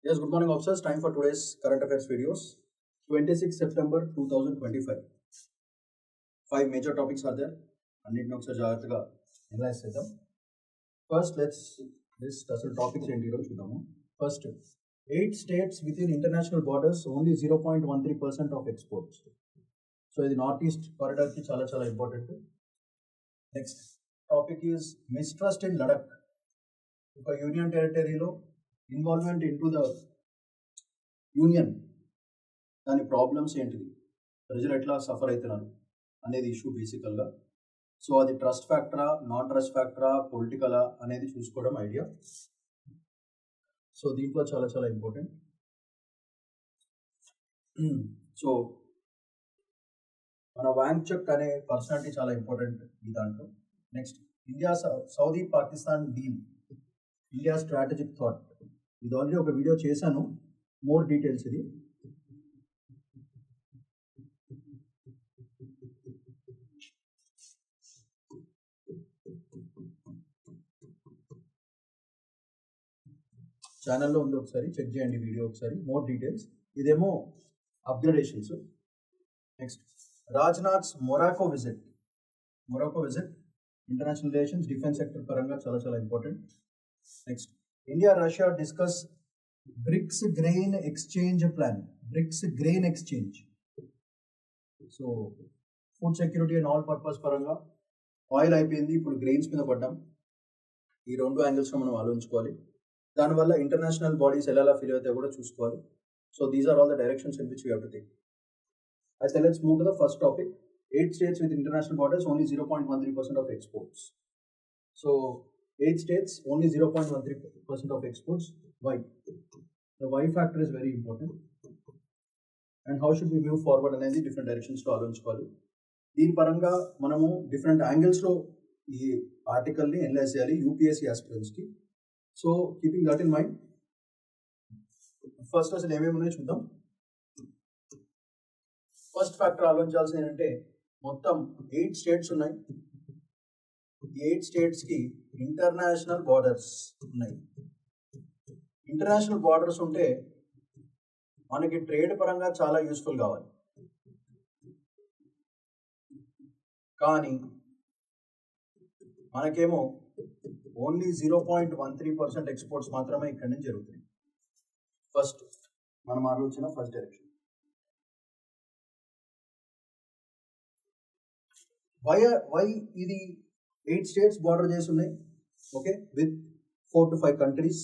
Yes, good morning, officers. Time for today's current affairs videos. 26 September 2025. Five major topics are there. అన్నింటిని ఒకసారి జాగ్రత్తగా analyse చేద్దాం. First list అసలు topics ఏంటి ఈరోజు చూద్దాము. First 8 states within international borders only 0.13% of exports. So ఇది north east కారిడార్కి చాలా చాలా important. Next topic is mistrust in Ladakh. ఒక యూనియన్ టెరిటరీలో involvement into the union, దాని ప్రాబ్లమ్స్ ఏంటిది, ప్రజలు ఎట్లా సఫర్ అవుతున్నారు అనేది ఇష్యూ బేసికల్గా. సో అది ట్రస్ట్ ఫ్యాక్టరా, నాన్ ట్రస్ట్ ఫ్యాక్టరా, పొలిటికలా అనేది చూసుకోవడం ఐడియా. సో దీంట్లో చాలా చాలా ఇంపార్టెంట్. సో మన వాంగ్చుక్ అనే పర్సనాలిటీ చాలా ఇంపార్టెంట్ ఈ దాంట్లో. Next India Saudi Pakistan deal, India strategic thought. ఇది ఆల్రెడీ ఒక వీడియో చేశాను, మోర్ డీటెయిల్స్ ఇది. ఛానల్లో ఉంది, ఒకసారి చెక్ చేయండి వీడియో ఒకసారి, మోర్ డీటెయిల్స్. ఇదేమో upgradations. Next Rajnath's Morocco visit. International relations, defence sector పరంగా చాలా చాలా important. Next India Russia discuss BRICS grain exchange plan. So food security and all purpose పరంగా ఆయిల్ అయిపోయింది, ఇప్పుడు గ్రెయిన్స్ మీద పడ్డాం. ఈ రెండు యాంగిల్స్లో మనం ఆలోచించుకోవాలి. దానివల్ల ఇంటర్నేషనల్ బాడీస్ ఎలా ఫీల్ అవుతాయో కూడా చూసుకోవాలి. So these are all the directions in which we have to think. అయితే let's move to the first topic. 8 states with international borders, only 0.13% of exports. So 8 states, only 0.13% of exports. Why? The why factor is very important. And how should we move forward అనేది different డైరెక్షన్స్లో ఆలోచించుకోవాలి. దీని పరంగా మనము different యాంగిల్స్లో ఈ ఆర్టికల్ని analyse చేయాలి యూపీఎస్సీ ఆస్పిరెంట్స్కి. So keeping that in mind, first అసలు ఏమేమి ఉన్నాయో చూద్దాం. ఫస్ట్ ఫ్యాక్టర్ ఆలోచించాల్సింది ఏంటంటే, మొత్తం 8 states ఉన్నాయి. ఈ 8 స్టేట్స్కి ఇంటర్నేషనల్ బార్డర్స్ ఉన్నాయి. ఇంటర్నేషనల్ బార్డర్స్ ఉంటే మనకి ట్రేడ్ పరంగా చాలా యూస్ఫుల్ కావాలి. కానీ మనకేమో ఓన్లీ 0.13% ఎక్స్పోర్ట్స్ మాత్రమే ఇక్కడి నుంచి జరుగుతాయి. ఫస్ట్ మనం ఆలోచన ఫస్ట్ డైరెక్షన్. వై ఇది 8 states బార్డర్ చేసి ఉన్నాయి, okay, with 4 to 5 countries.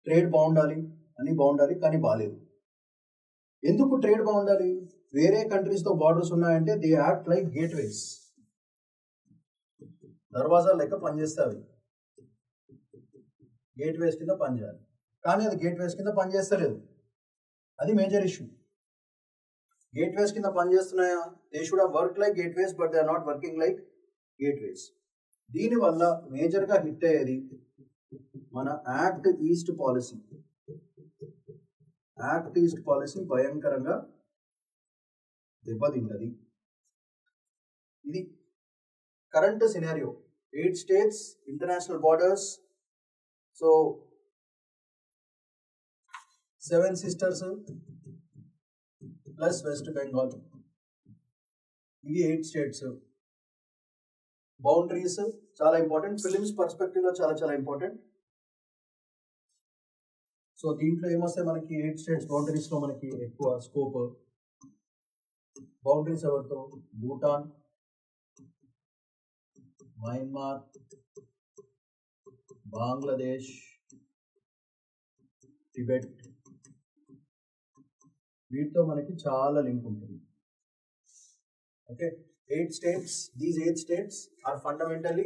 Trade బాగుండాలి, అన్నీ బాగుండాలి, కానీ బాగాలేదు. ఎందుకు ట్రేడ్ బాగుండాలి? వేరే కంట్రీస్తో బార్డర్స్ ఉన్నాయంటే దే యాక్ట్ లైక్ గేట్వేస్. దర్వాజా లెక్క పనిచేస్తే అవి గేట్వేస్ కింద పనిచేయాలి, కానీ అది గేట్వేస్ కింద పనిచేస్తలేదు. అది మేజర్ ఇష్యూ. గేట్వేస్ కింద పనిచేస్తున్నాయా? They should have work like gateways, but they are not working like gateways. దీనివల్ల మేజర్గా హిట్ అయ్యేది మన act east policy. Act east policy భయంకరంగా దెబ్బతింటది. ఇది current scenario. 8 states, international borders. So 7 sisters plus West Bengal, ఇవి 8 states. బౌండరీస్ చాలా ఇంపార్టెంట్, ఫిలిమ్స్ పర్స్పెక్టివ్లో చాలా చాలా ఇంపార్టెంట్. సో దీంట్లో ఏమొస్తాయి మనకి 8 states బౌండరీస్లో మనకి ఎక్కువ స్కోప్. బౌండరీస్ ఎవరితో? భూటాన్, మయన్మార్, బంగ్లాదేశ్, టిబెట్, వీటితో మనకి చాలా లింక్ ఉంటుంది. Okay, 8 states, these 8 states are fundamentally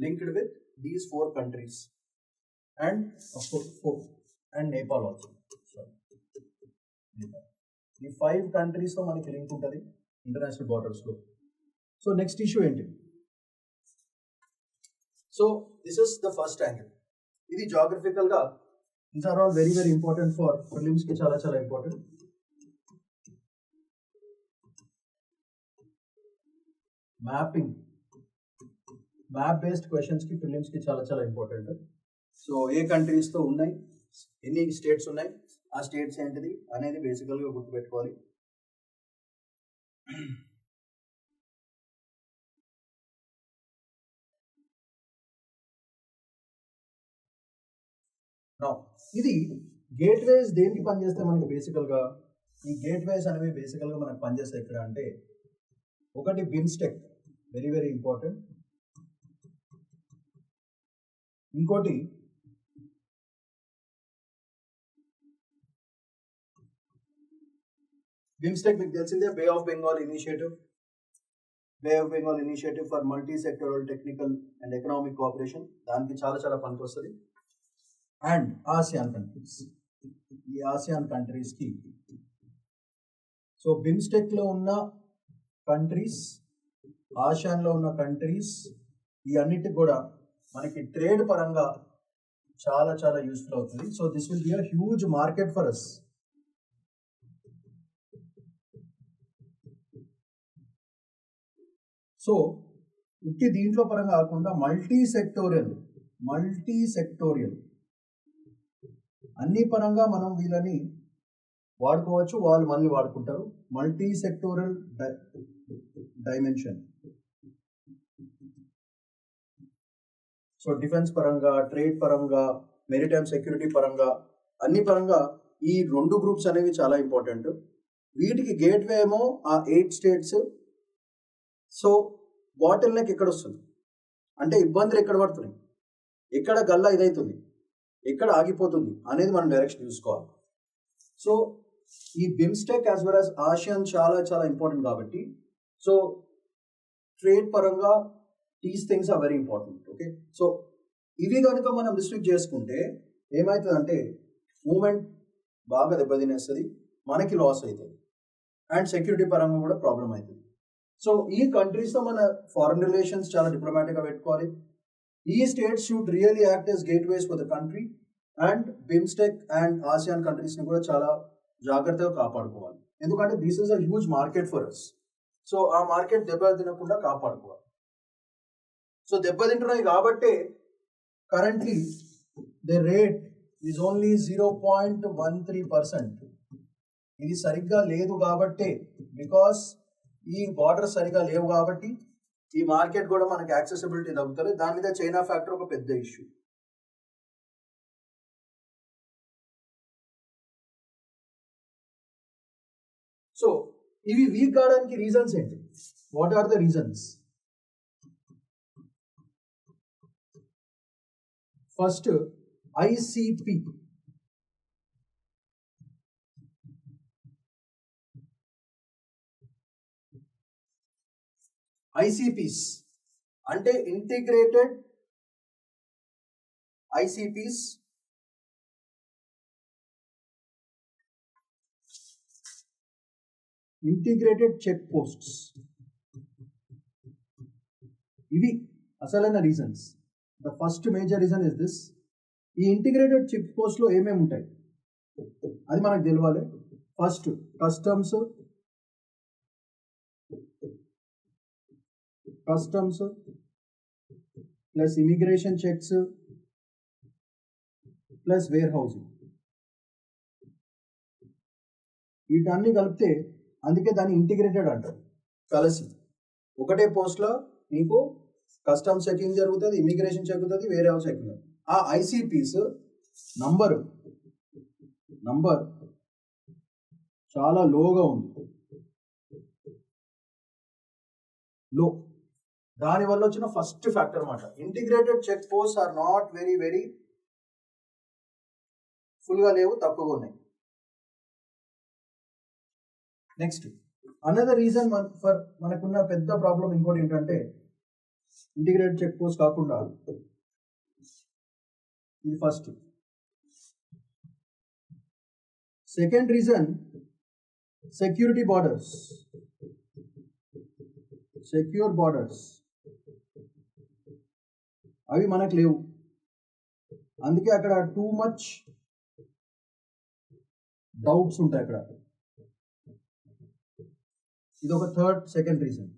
linked with these 4 countries and of course 4 and Nepal also. Sorry, Nepal. ఈ 5 countries తో మనకి లింక్ ఉంటుంది ఇంటర్నేషనల్ బార్డర్స్లో. సో నెక్స్ట్ ఇష్యూ ఏంటి? So this is the first angle. ఇది జాగ్రఫికల్గా these are all very very important for ప్రిలిమ్స్కి, చాలా చాలా ఇంపార్టెంట్. మ్యాపింగ్, మ్యాప్ బేస్డ్ క్వశ్చన్స్కి ప్రిలిమ్స్కి చాలా చాలా ఇంపార్టెంట్. సో ఏ కంట్రీస్తో ఉన్నాయి, ఎన్ని స్టేట్స్ ఉన్నాయి, ఆ స్టేట్స్ ఏంటిది అనేది బేసికల్గా గుర్తుపెట్టుకోవాలి. ఇది గేట్వేస్ దేనికి పనిచేస్తే మనకి బేసికల్గా ఈ గేట్వేస్ అనేవి బేసికల్గా మనకు పనిచేస్తాయి ఎక్కడ అంటే, ఒకటి బిమ్స్టెక్ వెరీ వెరీ ఇంపార్టెంట్, ఇంకోటి బిమ్స్టెక్ మీకు తెలిసిందే, Bay of Bengal initiative for multi sectoral technical and economic cooperation, దానికి చాలా చాలా పనికి వస్తుంది. అండ్ ఆసియాన్ కంట్రీస్, ఈ ఆసియాన్ కంట్రీస్కి, సో బిమ్స్టెక్లో ఉన్న కంట్రీస్, ఆసియాన్లో ఉన్న కంట్రీస్, ఈ అన్నిటికి కూడా మనకి ట్రేడ్ పరంగా చాలా చాలా యూస్ఫుల్ అవుతుంది. So this will be a huge market for us. So ఉట్టి దీంట్లో పరంగా కాకుండా మల్టీ సెక్టోరియల్ అన్ని పరంగా మనం వీళ్ళని వాడుకోవచ్చు, వాళ్ళు మళ్ళీ వాడుకుంటారు. Multi sectorial dimension, so defence పరంగా, ట్రేడ్ పరంగా, మెరిటైమ్ సెక్యూరిటీ పరంగా, అన్ని పరంగా ఈ 2 గ్రూప్స్ అనేవి చాలా ఇంపార్టెంట్. వీటికి గేట్వే ఏమో ఆ 8 స్టేట్స్. సో బాటిల్ నెక్ ఎక్కడ వస్తుంది అంటే ఇబ్బందులు ఎక్కడ పడుతున్నాయి, ఎక్కడ గల్లా ఇదవుతుంది, ఎక్కడ ఆగిపోతుంది అనేది మనం డైరెక్షన్ చూసుకోవాలి. సో ఈ BIMSTEC as well as ASEAN చాలా చాలా ఇంపార్టెంట్ కాబట్టి, సో ట్రేడ్ పరంగా these things are very important. Okay, so ఇవి కనుక మనం రిస్ట్రిక్ట్ చేసుకుంటే ఏమవుతుందంటే మూమెంట్ బాగా దెబ్బతినేస్తుంది, మనకి లాస్ అవుతుంది, అండ్ సెక్యూరిటీ పరంగా కూడా ప్రాబ్లం అవుతుంది. సో ఈ కంట్రీస్తో మన ఫారెన్ రిలేషన్స్ చాలా డిప్లొమాటిక్గా పెట్టుకోవాలి. ఈ states should really act as gateways for the country, and BIMSTEC and ASEAN కంట్రీస్ని కూడా చాలా జాగ్రత్తగా కాపాడుకోవాలి, ఎందుకంటే this is a huge market for us. So ఆ మార్కెట్ దెబ్బ తినకుండా కాపాడుకోవాలి. సో దెబ్బతింటున్నాయి కాబట్టి currently the rate is only 0.13%. ఇది సరిగ్గా లేదు కాబట్టి, బికాస్ ఈ బార్డర్స్ సరిగా లేవు కాబట్టి ఈ మార్కెట్ కూడా మనకి యాక్సెసిబిలిటీ తగ్గుతుంది. దాని మీద చైనా ఫ్యాక్టర్ ఒక పెద్ద ఇష్యూ. సో ఇవి వీక్ కావడానికి రీజన్స్ ఏంటి? What are the reasons? First ICP, ICPs అంటే integrated ICPs, integrated check posts. ఇవి అసలైన reasons. The first major reason is this. ఈ ఇంటిగ్రేటెడ్ చెక్ పోస్ట్లో ఏమేమి ఉంటాయి అది మనకు తెలియాలి. First customs plus immigration checks plus warehousing, వీటన్ని కలిపితే అందుకే దాన్ని ఇంటిగ్రేటెడ్ అంటారు. కలిసి ఒకటే పోస్ట్లో నీకు కస్టమ్స్ చెకింగ్ జరుగుతుంది, ఇమిగ్రేషన్ చెక్ అవుతుంది, వేర్ హౌస్ చెకింగ్ అవుతుంది. ఆ ఐసిపిస్ నంబర్ చాలా లోగా ఉంది, లో. దానివల్ల వచ్చిన ఫస్ట్ ఫ్యాక్టర్ అన్నమాట. Integrated check post are not very ఫుల్గా లేవు, తక్కువగా ఉన్నాయి. నెక్స్ట్ అనదర్ రీజన్ ఫర్ మనకున్న పెద్ద ప్రాబ్లం ఇంకోటి ఏంటంటే, ఇంటిగ్రేటెడ్ చెక్ పోస్ట్ కాకుండా ఇది first. Second reason security borders, secure borders అవి మనకు లేవు, అందుకే అక్కడ టూ మచ్ డౌట్స్ ఉంటాయి అక్కడ. ఇది ఒక సెకండ్ రీజన్.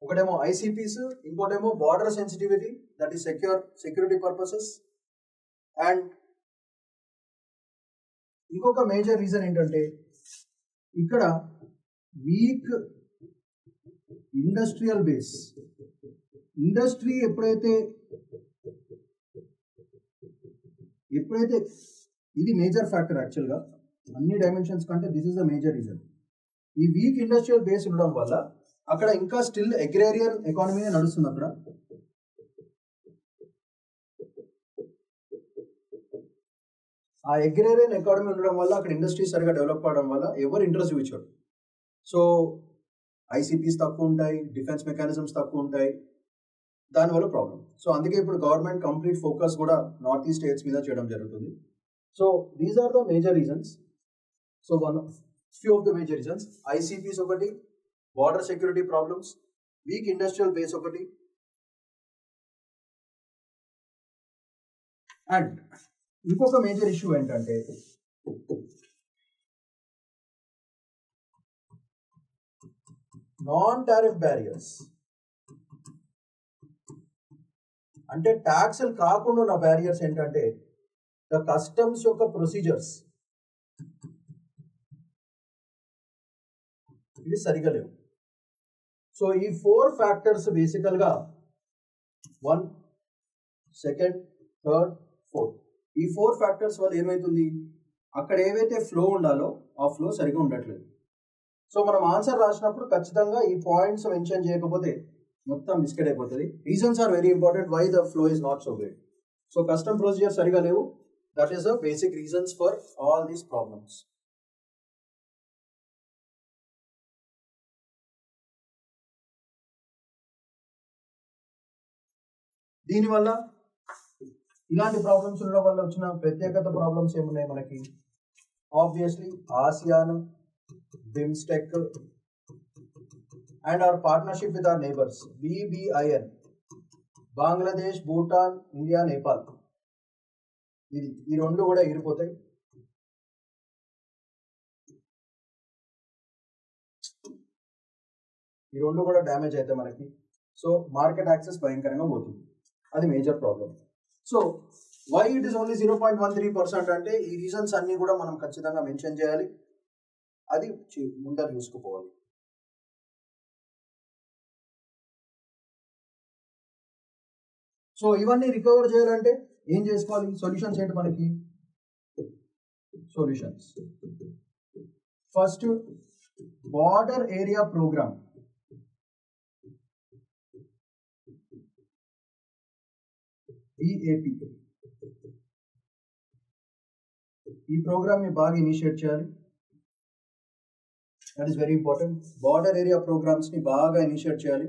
ఒకటేమో ఐసిపిస్, ఇంకోటేమో border sensitivity, that is security purposes, and ఇంకొక మేజర్ రీజన్ ఏంటంటే ఇక్కడ వీక్ ఇండస్ట్రియల్ బేస్. ఇండస్ట్రీ ఎప్పుడైతే ఇది మేజర్ ఫ్యాక్టర్ యాక్చువల్గా అన్ని డైమెన్షన్స్ కంటే this is the major reason. ఈ వీక్ ఇండస్ట్రియల్ బేస్ ఉండడం వల్ల అక్కడ ఇంకా స్టిల్ అగ్రేరియన్ ఎకానమీ నడుస్తుంది. అక్కడ ఆ అగ్రేరియన్ ఎకానమీ ఉండడం వల్ల అక్కడ ఇండస్ట్రీ సరిగా డెవలప్ అవడం వల్ల ఎవరు ఇంట్రెస్ట్ చూపించారు. సో ఐసీపీస్ తక్కువ ఉంటాయి, డిఫెన్స్ మెకానిజమ్స్ తక్కువ ఉంటాయి, దానివల్ల ప్రాబ్లం. సో అందుకే ఇప్పుడు గవర్నమెంట్ కంప్లీట్ ఫోకస్ కూడా నార్త్ ఈస్ట్ స్టేట్స్ మీద చేయడం జరుగుతుంది. So these are the major reasons. So few of the major reasons: ICPs ఒకటి, border security problems, weak industrial base ఒకటి, అండ్ ఇంకొక మేజర్ ఇష్యూ ఏంటంటే నాన్ టారిఫ్ బ్యారియర్స్. అంటే ట్యాక్స్లు కాకుండా ఉన్న బ్యారియర్స్ ఏంటంటే ద కస్టమ్స్ యొక్క ప్రొసీజర్స్ ఇవి సరిగా లేవు. సో ఈ 4 ఫ్యాక్టర్స్ బేసికల్గా 1, 2, 3, 4 ఈ 4 ఫ్యాక్టర్స్ వల్ల ఏమవుతుంది, అక్కడ ఏవైతే ఫ్లో ఉండాలో ఆ ఫ్లో సరిగా ఉండట్లేదు. సో మనం ఆన్సర్ రాసినప్పుడు ఖచ్చితంగా ఈ పాయింట్స్ మెన్షన్ చేయకపోతే మొత్తం మిస్కెడ్ అయిపోతుంది. Reasons are very important why the flow is not so great. So custom procedure సరిగా లేవు. That is the basic reasons for all these problems. దీనివల్ల ఇలాంటి ప్రాబ్లమ్స్ ఉండడం వల్ల వచ్చిన ప్రత్యేకత ప్రాబ్లమ్స్ ఏమున్నాయి మనకి? Obviously ASEAN, BIMSTEC and our partnership with our neighbors BBIN, Bangladesh, Bhutan, India, Nepal. ఈ రెండు కూడా ఎగిరిపోతాయి. ఈ రెండు కూడా డ్యామేజ్ అయితే మనకి సో మార్కెట్ యాక్సెస్ భయంకరంగా పోతుంది. అది major problem. So why it is only 0.13% అంటే ఈ రీజన్స్ అన్ని కూడా మనం ఖచ్చితంగా మెన్షన్ చేయాలి. అది ముందర చూసుకోవాలి. సో ఇవన్నీ రికవర్ చేయాలంటే ఏం చేసుకోవాలి? సొల్యూషన్స్ ఏంటి మనకి? Solutions first border area program. BAP ఈ ప్రోగ్రామ్ ని బాగా ఇనిషియేట్ చేయాలి. That is very important. Border area programs ని బాగా ఇనిషియేట్ చేయాలి.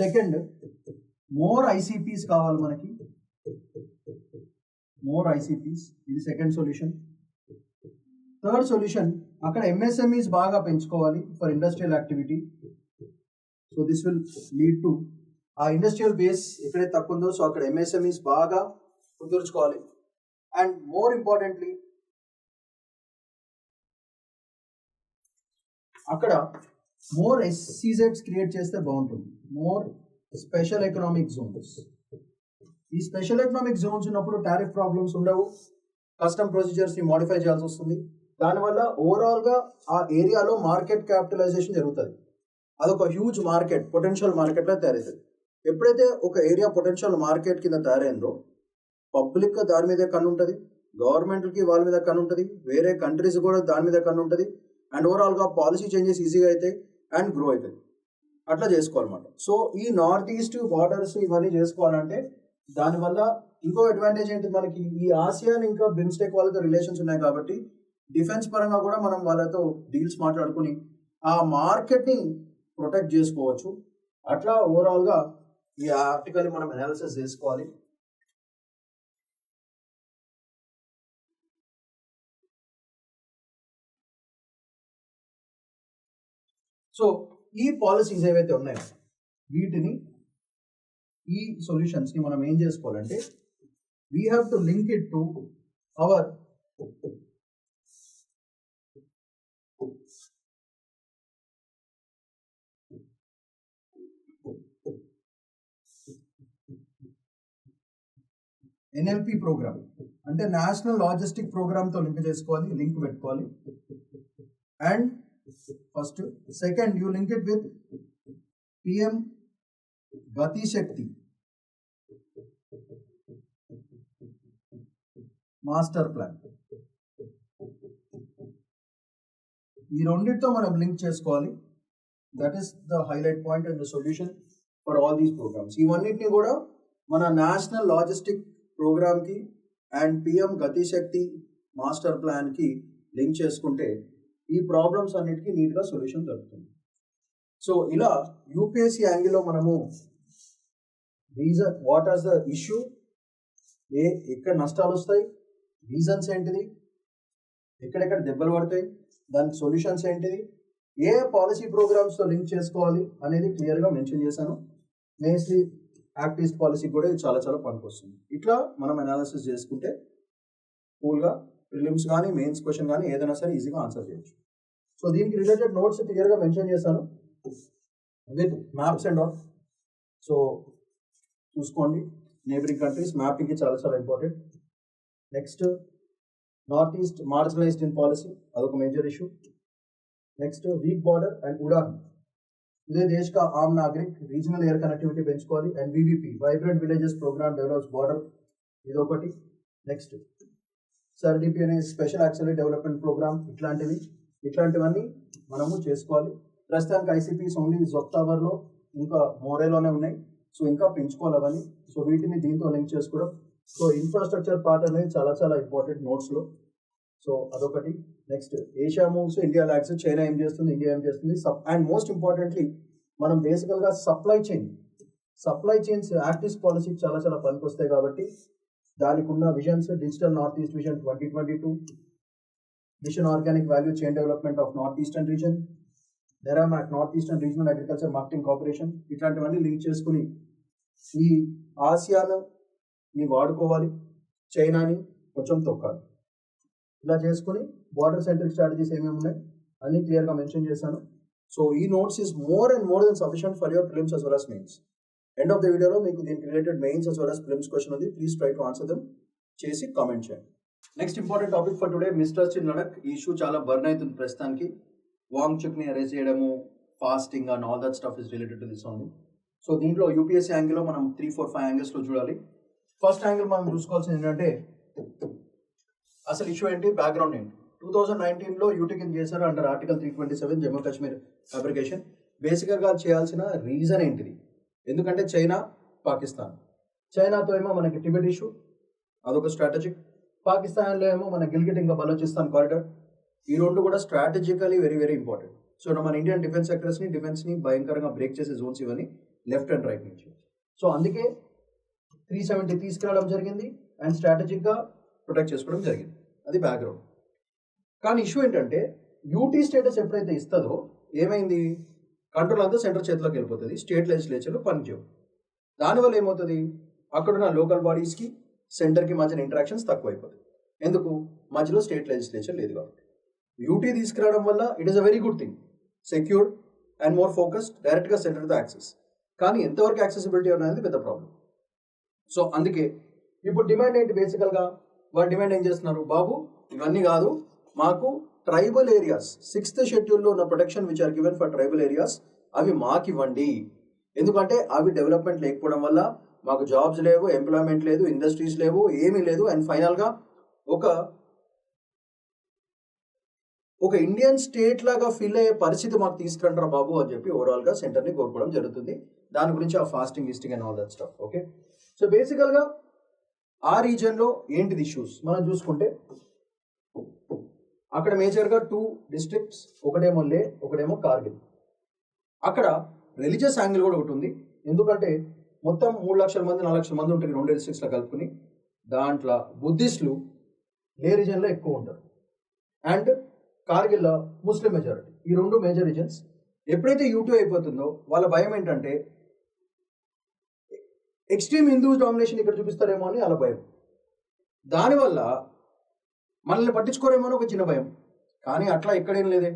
సెకండ్, మోర్ ఐసీపీస్ కావాలి మనకి. మోర్ ఐసీపీస్, ఇది సెకండ్ సొల్యూషన్. థర్డ్ సొల్యూషన్, అక్కడ ఎంఎస్ఎంఈస్ బాగా పెంచుకోవాలి for industrial activity. So this will lead to ఆ ఇండస్ట్రియల్ బేస్ ఎక్కడైతే తక్కువ ఉందో సో అక్కడ ఎంఎస్ఎంఈస్ బాగా కుదుర్చుకోవాలి. అండ్ మోర్ ఇంపార్టెంట్లీ అక్కడ మోర్ SCZs క్రియేట్ చేస్తే బాగుంటుంది. More special economic zones. ఈ స్పెషల్ ఎకనామిక్ జోన్స్ ఉన్నప్పుడు టారిఫ్ ప్రాబ్లమ్స్ ఉండవు, కస్టమ్ ప్రొసీజర్స్ ని మోడిఫై చేయాల్సి వస్తుంది. దానివల్ల ఓవరాల్ గా ఆ ఏరియాలో మార్కెట్ క్యాపిటలైజేషన్ జరుగుతుంది. అదొక హ్యూజ్ మార్కెట్, పొటెన్షియల్ మార్కెట్ లా తయారవుతుంది. ఎప్పుడైతే ఒక ఏరియా పొటెన్షియల్ మార్కెట్ కింద తయారైందో పబ్లిక్ దాని మీద కన్ను ఉంటుంది, గవర్నమెంట్కి వాళ్ళ మీద కన్ను ఉంటుంది, వేరే కంట్రీస్ కూడా దాని మీద కన్ను ఉంటుంది. అండ్ ఓవరాల్గా పాలసీ చేంజెస్ ఈజీగా అవుతాయి అండ్ గ్రో అవుతుంది. అట్లా చేసుకోవాలన్నమాట. సో ఈ నార్త్ ఈస్ట్ బార్డర్స్ ఇవన్నీ చేసుకోవాలంటే దానివల్ల ఇంకో అడ్వాంటేజ్ ఏంటి మనకి, ఈ ఆసియాన్ ఇంకా బిమ్స్టెక్ వాళ్ళతో రిలేషన్స్ ఉన్నాయి కాబట్టి డిఫెన్స్ పరంగా కూడా మనం వాళ్ళతో డీల్స్ మాట్లాడుకుని ఆ మార్కెట్ని ప్రొటెక్ట్ చేసుకోవచ్చు. అట్లా ఓవరాల్గా ఈ ఆర్టికల్ మనం అనాలిసిస్ చేసుకోవాలి. సో ఈ పాలసీస్ ఏవైతే ఉన్నాయో వీటిని, ఈ సొల్యూషన్స్ ని మనం ఏం చేసుకోవాలంటే we have to link it to our NLP program. అంటే నేషనల్ లాజిస్టిక్ ప్రోగ్రామ్తో లింక్ చేసుకోవాలి, లింక్ పెట్టుకోవాలి. And first second you link it with PM Gati Shakti master plan. ఈ రెండింటితో మనం లింక్ చేసుకోవాలి. That is the highlight point and the solution for all these programs. ఇవన్నిటిని కూడా మన నేషనల్ లాజిస్టిక్ ప్రోగ్రామ్కి and PM Gati Shakti master ప్లాన్కి link చేసుకుంటే ఈ ప్రాబ్లమ్స్ అన్నిటికీ నీట్గా సొల్యూషన్ దొరుకుతుంది. సో ఇలా యూపీఎస్సీ యాంగిల్లో మనము reason, what are the issue, ఎక్కడ నష్టాలు వస్తాయి, రీజన్స్ ఏంటిది, ఎక్కడెక్కడ దెబ్బలు పడతాయి, దానికి సొల్యూషన్స్ ఏంటిది, ఏ పాలసీ ప్రోగ్రామ్స్తో లింక్ చేసుకోవాలి అనేది క్లియర్గా మెన్షన్ చేశాను. మేస్లీ యాక్ట్ ఈస్ట్ పాలసీ కూడా ఇది చాలా చాలా పనికొస్తుంది. ఇట్లా మనం అనాలిసిస్ చేసుకుంటే కూల్గా ప్రిలిమ్స్ కానీ మెయిన్స్ క్వశ్చన్ కానీ ఏదైనా సరే ఈజీగా ఆన్సర్ చేయొచ్చు. సో దీనికి రిలేటెడ్ నోట్స్ క్లియర్గా మెన్షన్ చేశాను with maps and all. So చూసుకోండి, నేబరింగ్ కంట్రీస్ మ్యాపింగ్కి చాలా చాలా important. Next north east marginalized in policy, అదొక major issue. Next weak border and Udan, ఇదే Desh ka Aam Nagrik, regional air connectivity పెంచుకోవాలి. And VVP vibrant villages programme develops border, ఇదొకటి. Next SIRDP అనే special auxiliary development programme, ఇట్లాంటివన్నీ మనము చేసుకోవాలి. ప్రస్తుతానికి ఐసీపీస్ ఓన్లీ జొక్టావర్లో ఇంకా మోరేలోనే ఉన్నాయి. సో ఇంకా పెంచుకోవాలి అవన్నీ. సో వీటిని దీంతో లింక్ చేసుకోవడం. సో ఇన్ఫ్రాస్ట్రక్చర్ పార్ట్ అనేది చాలా చాలా ఇంపార్టెంట్ నోట్స్లో. సో అదొకటి. Next Asia moves, India lakhs, China ఏం చేస్తుంది, ఇండియా ఏం చేస్తుంది. అండ్ మోస్ట్ ఇంపార్టెంట్లీ మనం బేసికల్గా సప్లై చైన్స్ యాక్ట్ ఈస్ట్ పాలసీకి చాలా చాలా పనికొస్తాయి. కాబట్టి దానికి ఉన్న visions, digital north east vision 2022, mission organic value chain development of north eastern region, NERAMAC north eastern regional agriculture marketing corporation, ఇట్లాంటివన్నీ లింక్ చేసుకుని ఈ ఆసియాని వాడుకోవాలి, చైనాని కొంచెం తొక్కాలి. ఇలా చేసుకుని బార్డర్ సెంట్రిక్ స్ట్రాటజీస్ ఏమేమి ఉన్నాయి అన్ని క్లియర్గా మెన్షన్ చేశాను. సో ఈ notes is more and more then sufficient for your prelims as well as mains. End of the వీడియోలో మీకు దీనికి related mains as well as prelims question ఉంది. Please try to answer them చేసి comment చేయండి. Next important topic for today, mistrust in Ladakh. ఈ issue చాలా burn అవుతుంది ప్రస్తుతానికి. వాంగ్చుక్ని అరెస్ట్ చేయడము, fasting and all that stuff is related to this only. So దీంట్లో యూపీఎస్సీ యాంగిల్లో మనం 3-4-5 యాంగిల్స్లో చూడాలి. ఫస్ట్ యాంగిల్ మనం చూసుకోవాల్సింది ఏంటంటే అసలు ఇష్యూ ఏంటి, బ్యాక్గ్రౌండ్ ఏంటి. 2019లో యూటీ కింద చేశారు under article 327 Jammu Kashmir application. బేసిక్గా చేయాల్సిన రీజన్ ఏంటిది, ఎందుకంటే చైనా, పాకిస్తాన్. చైనాతో ఏమో మనకి టిబెట్ ఇష్యూ, అదొక స్ట్రాటజిక్. పాకిస్తాన్లో ఏమో మన గిల్గిట్ ఇంకా బలోచిస్తాన్ కారిడార్. ఈ రెండు కూడా strategically very very important. So మన ఇండియన్ డిఫెన్స్ని భయంకరంగా బ్రేక్ చేసే జోన్స్ ఇవన్నీ లెఫ్ట్ అండ్ రైట్ నుంచి. సో అందుకే 370 తీసుకురావడం జరిగింది అండ్ స్ట్రాటజిక్గా ప్రొటెక్ట్ చేసుకోవడం జరిగింది. అది బ్యాక్గ్రౌండ్. కానీ ఇష్యూ ఏంటంటే యూటీ స్టేటస్ ఎప్పుడైతే ఇస్తుందో ఏమైంది, కంట్రోల్ అంతా సెంటర్ చేతిలోకి వెళ్ళిపోతుంది, స్టేట్ లెజిస్లేచర్లు పనిచేయవు. దానివల్ల ఏమవుతుంది, అక్కడున్న లోకల్ బాడీస్కి సెంటర్కి మధ్యన ఇంటరాక్షన్స్ తక్కువైపోతాయి. ఎందుకు, మధ్యలో స్టేట్ లెజిస్లేచర్ లేదు కాబట్టి. యూటీ తీసుకురావడం వల్ల it is a very good thing, secured and more focused, డైరెక్ట్గా సెంటర్ ద యాక్సెస్. కానీ ఎంతవరకు యాక్సెసిబిలిటీ అనేది పెద్ద ప్రాబ్లం. సో అందుకే ఇప్పుడు డిమాండ్ ఏంటి, బేసికల్గా వాళ్ళు డిమాండ్ ఏం చేస్తున్నారు, బాబు ఇవన్నీ కాదు, మాకు ట్రైబల్ ఏరియాస్ 6th షెడ్యూల్లో ఉన్న protection which are given for tribal areas అవి మాకు ఇవ్వండి. ఎందుకంటే అవి డెవలప్మెంట్ లేకపోవడం వల్ల మాకు జాబ్స్ లేవు, ఎంప్లాయ్మెంట్ లేదు, ఇండస్ట్రీస్ లేవు, ఏమీ లేదు. అండ్ ఫైనల్గా ఒక ఇండియన్ స్టేట్ లాగా ఫీల్ అయ్యే పరిస్థితి మాకు తీసుకురంటారా బాబు అని చెప్పి ఓవరాల్గా సెంటర్ని కోరుకోవడం జరుగుతుంది. దాని గురించి ఆ fasting and all that stuff. Okay, so బేసికల్గా ఆ రీజన్లో ఏంటిది ఇష్యూస్ మనం చూసుకుంటే అక్కడ మేజర్గా 2 districts, ఒకటేమో లే, ఒకటేమో కార్గిల్. అక్కడ రిలీజియస్ యాంగిల్ కూడా ఒకటి ఉంది. ఎందుకంటే మొత్తం 3 లక్షల మంది 4 లక్షల మంది ఉంటారు 2 districtsలో కలుపుకుని. దాంట్లో బుద్ధిస్టులు లే రీజన్లో ఎక్కువ ఉంటారు అండ్ కార్గిల్లో ముస్లిం మెజారిటీ. ఈ 2 మేజర్ రీజన్స్. ఎప్పుడైతే యూటీ అయిపోతుందో వాళ్ళ భయం ఏంటంటే ఎక్స్ట్రీమ్ హిందూ డామినేషన్ ఇక్కడ చూపిస్తారేమో అని వాళ్ళ భయం. దానివల్ల మనల్ని పట్టించుకోరేమో అని ఒక చిన్న భయం. కానీ అట్లా ఎక్కడేం లేదే,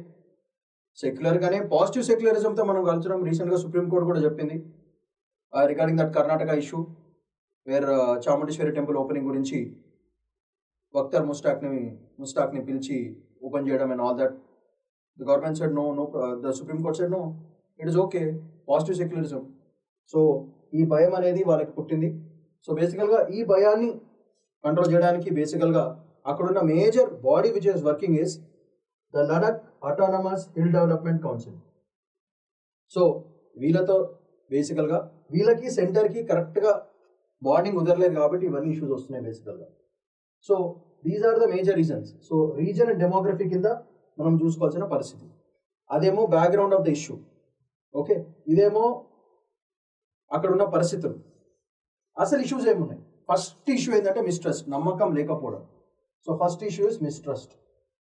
సెక్యులర్గానే పాజిటివ్ సెక్యులరిజంతో మనం కలుచడం. రీసెంట్గా సుప్రీంకోర్టు కూడా చెప్పింది regarding that Karnataka issue where Chamundeshwari temple opening గురించి Bakhtar Mushtaqni పిలిచి ఓపెన్ చేయడం and all that. The government said no, the Supreme Court said no, it is okay, positive secularism. So ఈ భయం అనేది వాళ్ళకి పుట్టింది. సో బేసికల్గా ఈ భయాన్ని కంట్రోల్ చేయడానికి బేసికల్గా అక్కడున్న major body which is working is the Ladakh autonomous hill development council. So వీళ్ళతో బేసికల్గా వీళ్ళకి సెంటర్కి కరెక్ట్గా బాండింగ్ కుదరలేదు కాబట్టి ఇవన్నీ ఇష్యూస్ వస్తున్నాయి బేసికల్గా. So these are the major reasons. So reason and demography కింద మనం చూసుకోవాల్సిన పరిస్థితి. అదేమో background of the issue. Okay, ఇదేమో అక్కడ ఉన్న పరిస్థితులు. అసలు ఇష్యూస్ ఏమున్నాయి? ఫస్ట్ ఇష్యూ ఏంటంటే మిస్ట్రస్ట్, నమ్మకం లేకపోవడం. So first issue is mistrust.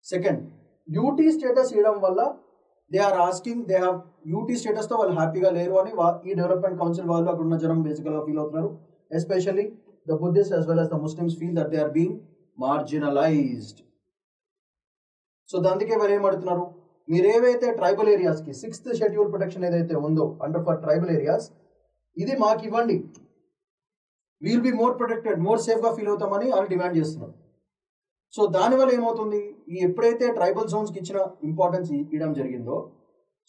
Second, UT status ఇవ్వడం వల్ల they are asking, they have UT స్టేటస్తో వాళ్ళు హ్యాపీగా లేరు అని ఈ డెవలప్మెంట్ కౌన్సిల్ వాళ్ళు అక్కడ ఉన్న జనం బేసికల్గా ఫీల్ అవుతున్నారు. Especially the Buddhist as well as the Muslims feel that they are being marginalised. So దానికే వారు ఏమడుతున్నారు, మీరు ఏవైతే ట్రైబల్ ఏరియాస్కి 6th షెడ్యూల్ ప్రొటెక్షన్ ఏదైతే ఉందో అండర్ ఫర్ ట్రైబల్ ఏరియాస్, ఇది మాకు ఇవ్వండి, we'll be more protected, more సేఫ్గా ఫీల్ అవుతామని వాళ్ళు డిమాండ్ చేస్తున్నారు. సో దానివల్ల ఏమవుతుంది, ఈ ఎప్పుడైతే ట్రైబల్ జోన్స్కి ఇచ్చిన ఇంపార్టెన్స్ ఇవ్వడం జరిగిందో,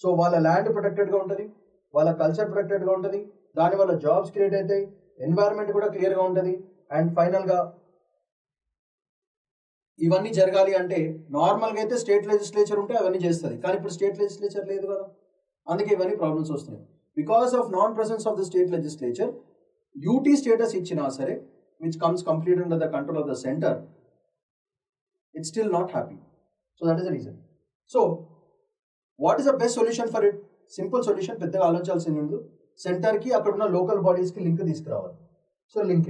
సో వాళ్ళ ల్యాండ్ ప్రొటెక్టెడ్గా ఉంటుంది, వాళ్ళ కల్చర్ ప్రొటెక్టెడ్గా ఉంటుంది, దానివల్ల జాబ్స్ క్రియేట్ అవుతాయి, ఎన్వైరన్మెంట్ కూడా క్లియర్గా ఉంటుంది. అండ్ ఫైనల్గా ఇవన్నీ జరగాలి అంటే నార్మల్గా అయితే స్టేట్ లెజిస్లేచర్ ఉంటే అవన్నీ చేస్తుంది, కానీ ఇప్పుడు స్టేట్ లెజిస్లేచర్ లేదు కదా, అందుకే ఇవన్నీ ప్రాబ్లమ్స్ వస్తున్నాయి. Because of non presence of the state legislature, UT status ఇచ్చినా సరే which comes complete under the control of the centre, it's still not happy. So that is the reason. So what is the best solution for it? Simple solution, పెద్దగా ఆలోచించాల్సింది ఉంది. సెంటర్కి అక్కడ ఉన్న local బాడీస్కి link తీసుకురావాలి. సో లింక్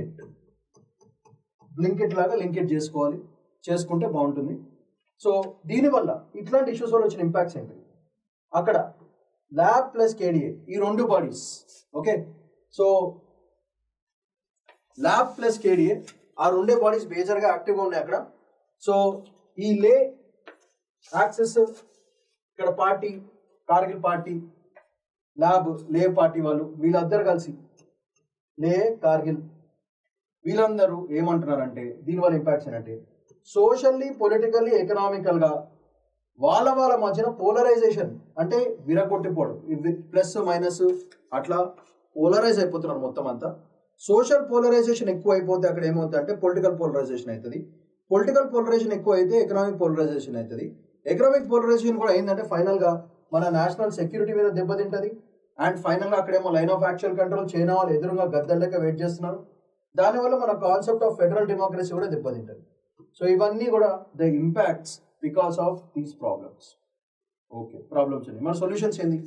ఇట్ లాగా link it చేసుకోవాలి, చేసుకుంటే బాగుంటుంది. సో దీనివల్ల ఇట్లాంటి ఇష్యూస్ వల్ల వచ్చిన ఇంపాక్ట్స్ ఏంటి? అక్కడ ల్యాబ్ ప్లస్ కేడిఏ ఈ రెండు bodies, okay, so LAB plus KDA ఆ రెండే బాడీస్ మేజర్గా యాక్టివ్గా ఉన్నాయి అక్కడ. సో ఈ లే యాక్సెస్ ఇక్కడ పార్టీ, కార్గిల్ పార్టీ, ల్యాబ్ లే పార్టీ వాళ్ళు వీళ్ళందరూ కలిసి, లే కార్గిల్ వీళ్ళందరూ ఏమంటున్నారంటే దీనివల్ల ఇంపాక్ట్స్ ఏంటంటే సోషల్లీ, పొలిటికల్లీ, ఎకనామికల్గా వాళ్ళ మధ్యన పోలరైజేషన్ అంటే విరగొట్టిపోవడం, ప్లస్ మైనస్ అట్లా పోలరైజ్ అయిపోతున్నారు మొత్తం అంతా. సోషల్ పోలరైజేషన్ ఎక్కువ అయిపోతే అక్కడ ఏమవుతుంది అంటే పొలిటికల్ పోలరైజేషన్ అవుతుంది. పొలిటికల్ పోలరైజేషన్ ఎక్కువ అయితే ఎకనామిక్ పోలరైజేషన్ అవుతుంది. ఎకనామిక్ పోలరైజేషన్ కూడా ఏంటంటే ఫైనల్గా మన నేషనల్ సెక్యూరిటీ మీద దెబ్బతింటుంది. అండ్ ఫైనల్గా అక్కడేమో line of actual control China వాళ్ళు ఎదురుగా గద్దెలక వెయిట్ చేస్తున్నారు. దానివల్ల మన కాన్సెప్ట్ ఆఫ్ ఫెడరల్ డెమోక్రసీ కూడా దెబ్బతింటుంది. సో ఇవన్నీ కూడా the impacts because of these problems. Okay, problems ఉన్నాయి. మన సొల్యూషన్స్ ఏంది?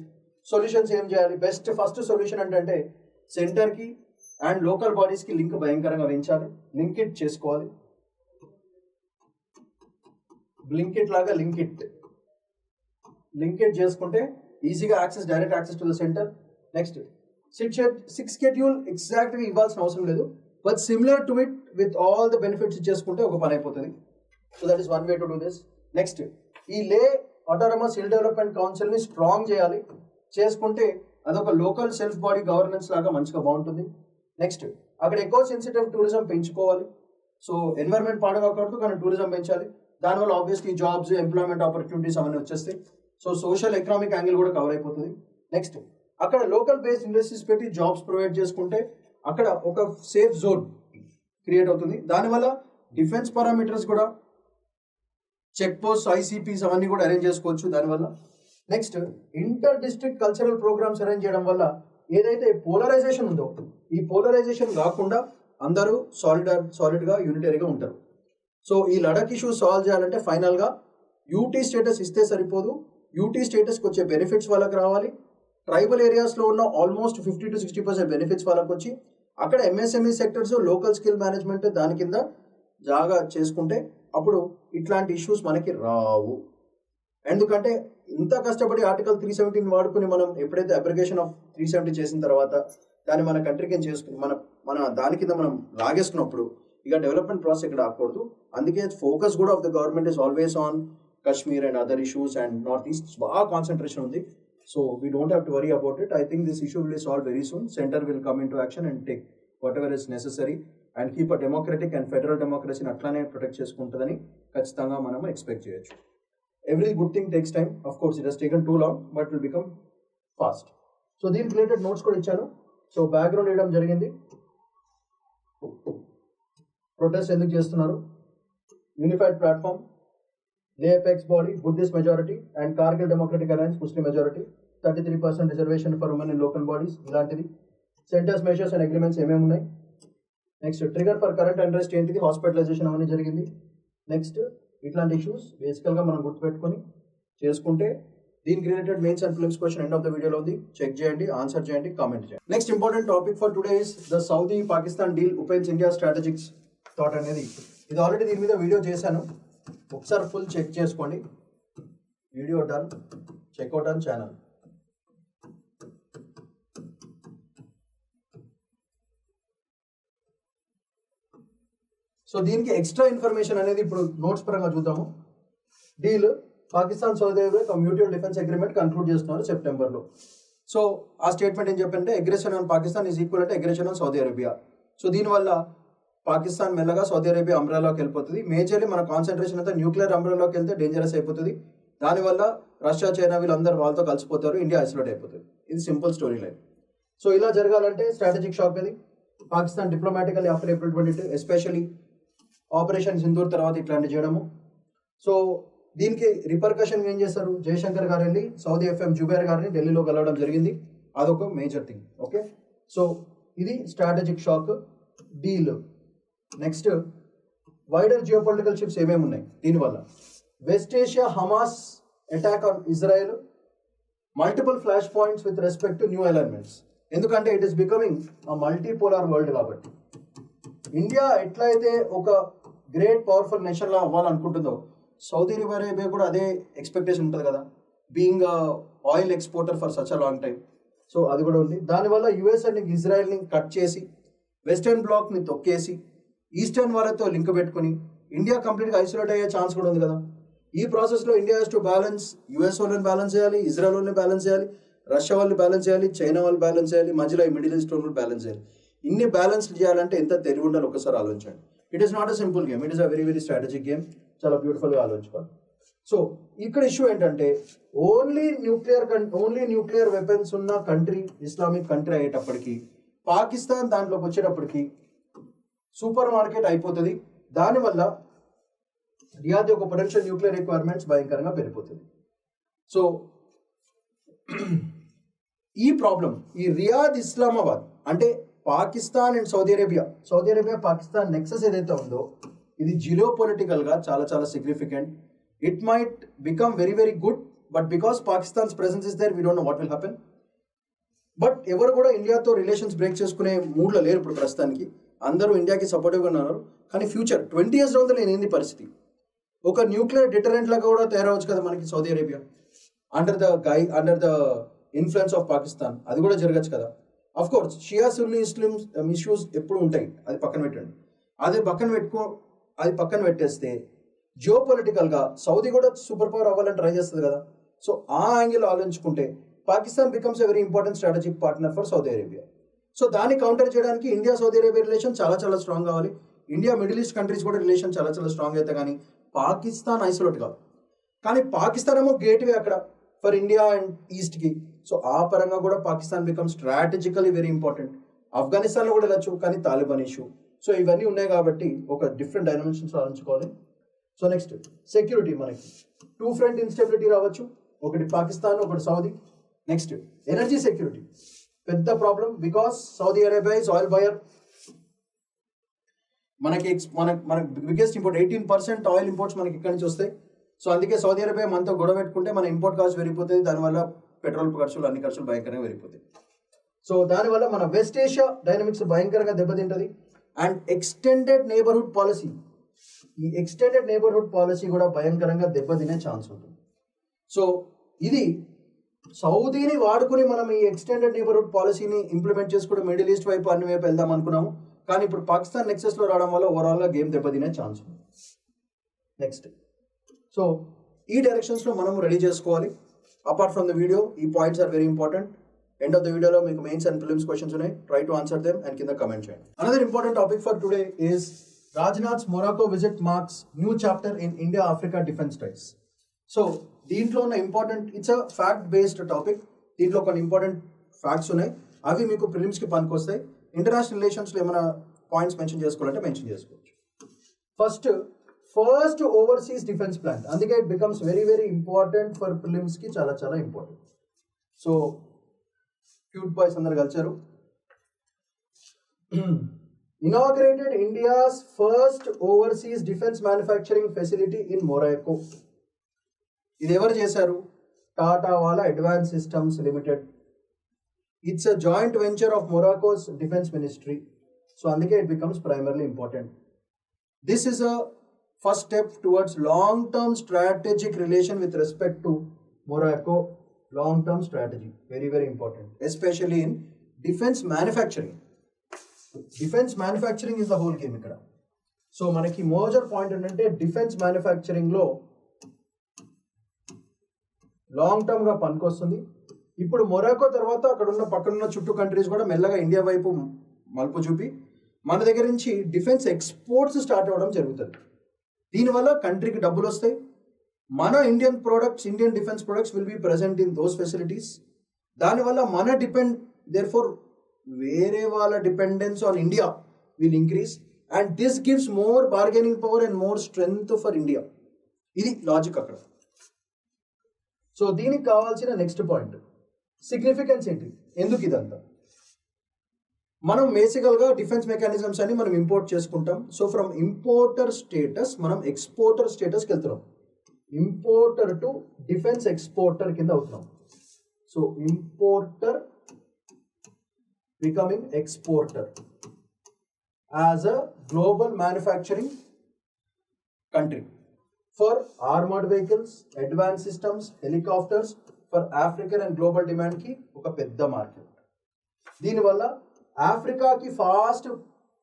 సొల్యూషన్స్ ఏం చేయాలి? ఫస్ట్ సొల్యూషన్ అంటే సెంటర్కి అండ్ లోకల్ బాడీస్కి లింక్ భయంకరంగా పెంచాలి, లింక్ ఇట్ చేసుకోవాలి. లింక్ ఇట్ చేసుకుంటే ఈజీగా direct access to the centre. Next 6th schedule ఎగ్జాక్ట్గా ఇవ్వాల్సిన అవసరం లేదు, but similar to it with all the benefits ఇచ్చేసుకుంటే ఒక పని అయిపోతుంది. So that is one way to do this. Next, ఈ లే ఆటోనమస్ హిల్ డెవలప్మెంట్ కౌన్సిల్ని స్ట్రాంగ్ చేయాలి, చేసుకుంటే అదొక లోకల్ సెల్ఫ్ బాడీ గవర్నెన్స్ లాగా మంచిగా బాగుంటుంది. నెక్స్ట్, అక్కడ ఎక్కువ సెన్సిటివ్ టూరిజం పెంచుకోవాలి. సో ఎన్వైరన్మెంట్ పాడవకూడదు, కానీ టూరిజం పెంచాలి. దానివల్ల ఆబ్వియస్లీ జాబ్స్, ఎంప్లాయ్మెంట్ ఆపర్చునిటీస్ అవన్నీ వచ్చేస్తాయి. సో సోషల్ ఎకనామిక్ యాంగిల్ కూడా కవర్ అయిపోతుంది. నెక్స్ట్, అక్కడ లోకల్ బేస్డ్ ఇండస్ట్రీస్ పెట్టి జాబ్స్ ప్రొవైడ్ చేసుకుంటే అక్కడ ఒక సేఫ్ జోన్ క్రియేట్ అవుతుంది. దానివల్ల డిఫెన్స్ పారామీటర్స్ కూడా, చెక్ పోస్ట్, ఐసీపీస్ అవన్నీ కూడా అరేంజ్ చేసుకోవచ్చు దానివల్ల. Next, inter district cultural programmes arrange చేయడం వల్ల ఏదైతే పోలరైజేషన్ ఉందో ఈ పోలరైజేషన్ కాకుండా అందరూ సాలిడ్గా యూనిటరీగా ఉంటారు. సో ఈ లడక్ ఇష్యూ సాల్వ్ చేయాలంటే ఫైనల్గా యూటీ స్టేటస్ ఇస్తే సరిపోదు, యూటీ స్టేటస్కి వచ్చే బెనిఫిట్స్ వాళ్ళకి రావాలి. ట్రైబల్ ఏరియాస్లో ఉన్న ఆల్మోస్ట్ 50 to 60% బెనిఫిట్స్ వాళ్ళకి వచ్చి అక్కడ MSME sectors, local skill management దాని కింద జాగా చేసుకుంటే అప్పుడు ఇట్లాంటి ఇష్యూస్ మనకి రావు. ఎందుకంటే ఇంత కష్టపడి ఆర్టికల్ 317 వాడుకుని మనం ఎప్పుడైతే అప్లికేషన్ ఆఫ్ 370 చేసిన తర్వాత దాన్ని మన కంట్రీకి చేసుకుని మన దాని కింద మనం లాగేసుకున్నప్పుడు ఇక డెవలప్మెంట్ ప్రాసెస్ ఇక్కడ ఆకూడదు. అందుకే ఫోకస్ కూడా of the government is always on Kashmir and other issues and north east బాగా కాన్సన్ట్రేషన్ ఉంది. So we don't have to worry about it. I think this issue will be solve very soon. Centre will come into action and take whatever is necessary. And keep a democratic and federal డెమోక్రసీని అట్లానే protect చేసుకుంటుందని ఖచ్చితంగా మనం expect చేయొచ్చు. Every good thing takes time. Of course it has taken two long but will become fast. So దీనికి related notes కూడా ఇచ్చాను. So background ఇవ్వడం జరిగింది. ప్రొటెస్ట్ ఎందుకు చేస్తున్నారు, unified platform, they apex body, Buddhist majority and Kargil democratic alliance Muslim majority, 33% reservation for women in local bodies, ఇలాంటిది. Centres, measures and agreements ఏమేమి ఉన్నాయి. Next trigger for current arrest ఏంటిది, హాస్పిటలైజేషన్ అవన్నీ జరిగింది. నెక్స్ట్ ఇట్లాంటి ఇష్యూస్ బేసికల్గా మనం గుర్తుపెట్టుకొని చేసుకుంటే దీనికి related mains and prelims question end of the వీడియోలో ఉంది. చెక్ చేయండి, ఆన్సర్ చేయండి, కామెంట్ చేయండి. Next important topic for today is the Saudi Pakistan deal opens India strategics thought అనేది. ఇది ఆల్రెడీ దీని మీద వీడియో చేశాను, ఒకసారి ఫుల్ చెక్ చేసుకోండి. Video done, check out on channel. So దీనికి ఎక్స్ట్రా ఇన్ఫర్మేషన్ అనేది ఇప్పుడు నోట్స్ పరంగా చూద్దాము. Deal Pakistan Saudi Arabia mutual defence agreement conclude చేస్తున్నారు సెప్టెంబర్లో. సో ఆ స్టేట్మెంట్ ఏం చెప్పంటే aggression on Pakistan is equal అంటే aggression on Saudi Arabia. So దీనివల్ల పాకిస్తాన్ మెల్లగా సౌదీ అరేబియా అంబ్రెలాకి వెళ్ళిపోతుంది. మేజర్లీ మన కాన్సన్ట్రేషన్ అంతా న్యూక్లియర్ అంబ్రెలాకి వెళ్తే డేంజరస్ అయిపోతుంది. దానివల్ల రష్యా, చైనా వీళ్ళందరూ వాళ్ళతో కలిసిపోతారు, ఇండియా ఐసోలేట్ అయిపోతుంది. ఇది సింపుల్ స్టోరీ లైన్. సో ఇలా జరగాలంటే స్ట్రాటజిక్ షాక్ అది Pakistan డిప్లొమాటికల్లీ after April 22 especially operation Sindoor తర్వాత ఇట్లాంటివి చేయడము. సో దీనికి రిపర్కషన్ ఏం చేస్తారు, జయశంకర్ గారు వెళ్ళి సౌదీ ఎఫ్ఎం జుబైర్ గారిని ఢిల్లీలో కలవడం జరిగింది. అదొక మేజర్ థింగ్. ఓకే, సో ఇది strategic shock deal. Next wider geopolitical ships ఏమేమి ఉన్నాయి దీనివల్ల. West Asia Hamas attack on Israel, multiple flash points with respect to new alignments. ఎందుకంటే it is becoming a multipolar world కాబట్టి. India ఎట్లయితే ఒక great powerful nation లా అవ్వాలనుకుంటుందో Saudi Arabia కూడా అదే ఎక్స్పెక్టేషన్ ఉంటుంది కదా, being oil exporter for such a long time. So అది కూడా ఉంది. దానివల్ల యుఎస్ అండ్ ఇజ్రాయెల్ని కట్ చేసి వెస్టర్న్ బ్లాక్ని తొక్కేసి ఈస్టర్న్ వాళ్ళతో లింక్ పెట్టుకుని ఇండియా కంప్లీట్గా ఐసోలేట్ అయ్యే ఛాన్స్ కూడా ఉంది కదా. ఈ ప్రాసెస్లో India has to balance, US వాళ్ళని బ్యాలెన్స్ చేయాలి, ఇజ్రాయెల్ వాళ్ళని బ్యాలెన్స్ చేయాలి, రష్యా వాళ్ళు బ్యాలెన్స్ చేయాలి, చైనా వాళ్ళు బ్యాలెన్స్ చేయాలి, మధ్యలో ఈ మిడిల్ ఈస్ట్ వాళ్ళు బ్యాలెన్స్ చేయాలి. ఇన్ని బ్యాలెన్స్ చేయాలంటే ఎంత తెలివి ఉండాలి ఒకసారి ఆలోచించండి. It is not a simple game, it is a very very strategic game. చాలా బ్యూటిఫుల్గా ఆలోచించుకోవాలి. సో ఇక్కడ ఇష్యూ ఏంటంటే ఓన్లీ న్యూక్లియర్ వెపన్స్ ఉన్న కంట్రీ ఇస్లామిక్ కంట్రీ అయ్యేటప్పటికి పాకిస్తాన్ దాంట్లోకి వచ్చేటప్పటికి సూపర్ మార్కెట్ అయిపోతుంది. దానివల్ల రియాద్ యొక్క పొటెన్షియల్ న్యూక్లియర్ రిక్వైర్మెంట్స్ భయంకరంగా పెరిగిపోతుంది. సో ఈ ప్రాబ్లం, ఈ రియాద్ ఇస్లామాబాద్ అంటే Pakistan and Saudi Arabia Pakistan nexus ఏదైతే ఉందో ఇది జియో పొలిటికల్గా చాలా చాలా significant. It might become very very good, but because Pakistan's presence is there we don't know what will happen. But ఎవరు కూడా ఇండియాతో రిలేషన్స్ బ్రేక్ చేసుకునే మూడ్లో లేరు ఇప్పుడు ప్రస్తుతానికి. అందరూ ఇండియాకి సపోర్టివ్గా ఉన్నారు. కానీ future 20 years down the line ఏంది పరిస్థితి? ఒక న్యూక్లియర్ డిటరెంట్ లాగా కూడా తయారవచ్చు కదా మనకి Saudi Arabia under the influence of Pakistan. అది కూడా జరగచ్చు కదా. Of course Shia Sunni Muslims issues ఎప్పుడు ఉంటాయి, అది పక్కన పెట్టండి. అది పక్కన పెట్టేస్తే జియో పొలిటికల్గా సౌదీ కూడా సూపర్ పవర్ అవ్వాలని ట్రై చేస్తుంది కదా. సో ఆ యాంగిల్ ఆలోచించుకుంటే Pakistan becomes a very important strategic partner for Saudi Arabia. So దాన్ని కౌంటర్ చేయడానికి ఇండియా సౌదీ అరేబియా రిలేషన్ చాలా చాలా స్ట్రాంగ్ కావాలి. ఇండియా మిడిల్ ఈస్ట్ కంట్రీస్ కూడా రిలేషన్ చాలా చాలా స్ట్రాంగ్ అయితే కానీ పాకిస్తాన్ ఐసోలేట్ కాదు. కానీ పాకిస్తాన్ ఏమో గేట్వే అక్కడ ఫర్ ఇండియా అండ్ ఈస్ట్కి. సో ఆ పరంగా కూడా Pakistan become strategically very important. ఆఫ్ఘనిస్తాన్లో కూడా వెళ్ళచ్చు, కానీ తాలిబాన్ ఇష్యూ. సో ఇవన్నీ ఉన్నాయి కాబట్టి ఒక డిఫరెంట్ డైమెన్షన్స్ ఆలోచించుకోవాలి. సో నెక్స్ట్ సెక్యూరిటీ, మనకి 2 front ఇన్స్టెబిలిటీ రావచ్చు, ఒకటి పాకిస్తాన్, ఒకటి సౌదీ. నెక్స్ట్ ఎనర్జీ సెక్యూరిటీ పెద్ద problem, because Saudi Arabia is oil buyer. మన బిగ్గెస్ట్ ఇంపోర్ట్ 18% ఆయిల్ ఇంపోర్ట్స్ మనకి ఇక్కడి నుంచి వస్తాయి. సో అందుకే సౌదీ అరేబియా మనతో గొడవ పెట్టుకుంటే మన ఇంపోర్ట్ కాస్ట్ పెరిగిపోతుంది. దానివల్ల పెట్రోల్ ఖర్చులు, అన్ని ఖర్చులు భయంకరంగా పెరిగిపోతాయి. సో దానివల్ల మన వెస్ట్ ఏషియా డైనమిక్స్ భయంకరంగా దెబ్బతింటుంది. అండ్ ఎక్స్టెండెడ్ నేబర్హుడ్ పాలసీ, ఈ ఎక్స్టెండెడ్ నేబర్హుడ్ పాలసీ కూడా భయంకరంగా దెబ్బతినే ఛాన్స్ ఉంటుంది. సో ఇది సౌదీని వాడుకుని మనం ఈ ఎక్స్టెండెడ్ నేబర్హుడ్ పాలసీని ఇంప్లిమెంట్ చేసుకుంటూ మిడిల్ ఈస్ట్ వైపు అన్ని వైపు వెళ్దాం అనుకున్నాము. కానీ ఇప్పుడు పాకిస్తాన్ నెక్సెస్లో రావడం వల్ల ఓవరాల్గా గేమ్ దెబ్బతినే ఛాన్స్ ఉంది. నెక్స్ట్, సో ఈ డైరెక్షన్స్లో మనము రెడీ చేసుకోవాలి. అపార్ట్ ఫ్రమ్ ద వీడియో, ఈ points are very important. End of the వీడియోలో మీకు మెయిన్స్ అండ్ ప్రిలిమ్స్ క్వశ్చన్స్ ఉన్నాయి. Try to answer them and కింద కమెంట్ చేయండి. Another important topic for today is Rajnath's Morocco visit marks new chapter in India Africa defence ties. So దీంట్లో ఉన్న important, it's a fact based topic. దీంట్లో కొన్ని important facts ఉన్నాయి, అవి మీకు ప్రిలిమ్స్కి పనికొస్తాయి. ఇంటర్నేషనల్ రిలేషన్స్లో ఏమైనా పాయింట్స్ మెన్షన్ చేసుకోవాలంటే మెన్షన్ చేసుకోవచ్చు. ఫస్ట్ ఓవర్సీస్ డిఫెన్స్ ప్లాన్, అందుకే it becomes very very important for ప్రిలిమ్స్కి, చాలా చాలా ఇంపార్టెంట్. సో క్యూట్ బాయ్స్ అందరు కలిసారు. Inaugurated India's first overseas defence manufacturing facility in Morocco. ఇది ఎవరు చేశారు? టాటా వాళ్ళ advance systems limited. It's a joint venture of Morocco's defence ministry. So అందుకే it becomes primarily important. This is a first step towards long term strategic relation with respect to Morocco. Long term strategy very very important, especially in defence manufacturing. Defence manufacturing is the whole game ఇక్కడ. So మనకి major point ఏంటంటే defence మ్యానుఫ్యాక్చరింగ్లో long టర్మ్గా పనికొస్తుంది. ఇప్పుడు Morocco తర్వాత అక్కడ ఉన్న పక్కనున్న చుట్టూ కంట్రీస్ కూడా మెల్లగా ఇండియా వైపు మలుపు చూపి మన దగ్గర నుంచి డిఫెన్స్ ఎక్స్పోర్ట్స్ స్టార్ట్ అవ్వడం జరుగుతుంది. దీనివల్ల కంట్రీకి డబ్బులు వస్తాయి. మన Indian defence products will be present in those facilities. దానివల్ల మన దేర్ఫోర్ వేరే వాళ్ళ dependence on India will increase and this gives more bargaining power and more strength for India. ఇది లాజిక్ అక్కడ. సో దీనికి కావాల్సిన నెక్స్ట్ పాయింట్, సిగ్నిఫికెన్స్ ఏంటి, ఎందుకు ఇదంతా? మనం బేసికల్గా డిఫెన్స్ మెకానిజమ్స్ అని మనం ఇంపోర్ట్ చేసుకుంటాం. సో ఫ్రమ్ ఇంపోర్టర్ స్టేటస్ మనం ఎక్స్పోర్టర్ స్టేటస్కి వెళ్తున్నాం. ఇంపోర్టర్ టు డిఫెన్స్ ఎక్స్పోర్టర్ కింద అవుతున్నాం. So importer becoming exporter as a global manufacturing country for armored vehicles, advanced systems, helicopters for African and global demand ki oka pedda market. Dini valla Africa ki fast